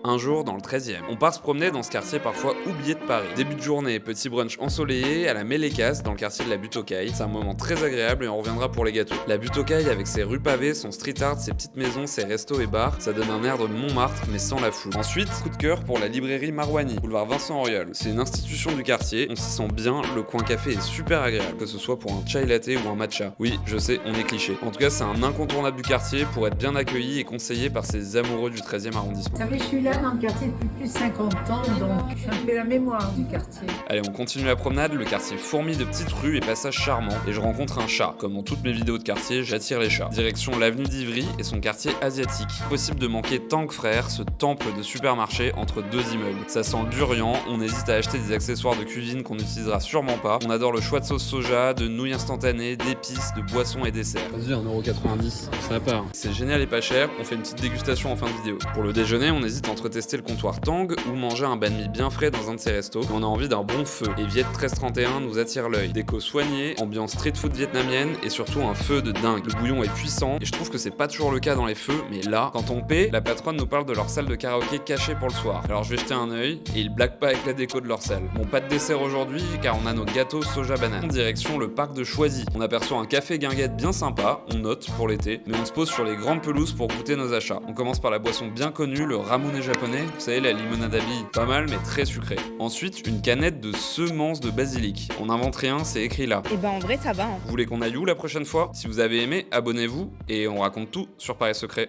Un jour, dans le 13e, on part se promener dans ce quartier parfois oublié de Paris. Début de journée, petit brunch ensoleillé à la Mélécasse dans le quartier de la Butte aux Cailles. C'est un moment très agréable et on reviendra pour les gâteaux. La Butte aux Cailles avec ses rues pavées, son street art, ses petites maisons, ses restos et bars, ça donne un air de Montmartre mais sans la foule. Ensuite, coup de cœur pour la librairie Marouani, boulevard Vincent Auriol. C'est une institution du quartier, on s'y sent bien, le coin café est super agréable, que ce soit pour un chai latte ou un matcha. Oui, je sais, on est cliché. En tout cas, c'est un incontournable du quartier pour être bien accueilli et conseillé par ses amoureux du 13e arrondissement. Vous savez, je suis là dans le quartier depuis plus de 50 ans, donc je suis un peu la mémoire du quartier. Allez, on continue la promenade, le quartier fourmille de petites rues et passages charmants, et je rencontre un chat. Comme dans toutes mes vidéos de quartier, j'attire les chats. Direction l'avenue d'Ivry et son quartier asiatique. Possible de manquer Tank Frères, ce temple de supermarché entre deux immeubles. Ça sent le durian, on hésite à acheter des accessoires de cuisine qu'on n'utilisera sûrement pas. On adore le choix de sauce soja, de nouilles instantanées, d'épices, de boissons et desserts. Vas-y, 1,90€, ça part. C'est génial et pas cher, on fait une petite dégustation en fin de vidéo. Pour le déjeuner, on hésite entre tester le comptoir Tang ou manger un banh mi bien frais dans un de ses restos. On a envie d'un bon feu, et Viet 1331 nous attire l'œil. Déco soignée, ambiance street food vietnamienne et surtout un feu de dingue. Le bouillon est puissant et je trouve que c'est pas toujours le cas dans les feux, mais là, quand on paie, la patronne nous parle de leur salle de karaoké cachée pour le soir. Alors je vais jeter un œil et ils blaguent pas avec la déco de leur salle. Bon, pas de dessert aujourd'hui car on a nos gâteaux soja banane. En direction le parc de Choisy. On aperçoit un café guinguette bien sympa, on note pour l'été, mais on se pose sur les grandes pelouses pour goûter nos achats. On commence par la boisson bien connue, le ramune japonais, vous savez la limonade à billes, pas mal mais très sucrée. Ensuite, une canette de semences de basilic. On n'invente rien, c'est écrit là. Et ben en vrai ça va. Vous voulez qu'on aille où la prochaine fois? Si vous avez aimé, abonnez-vous et on raconte tout sur Paris Secret.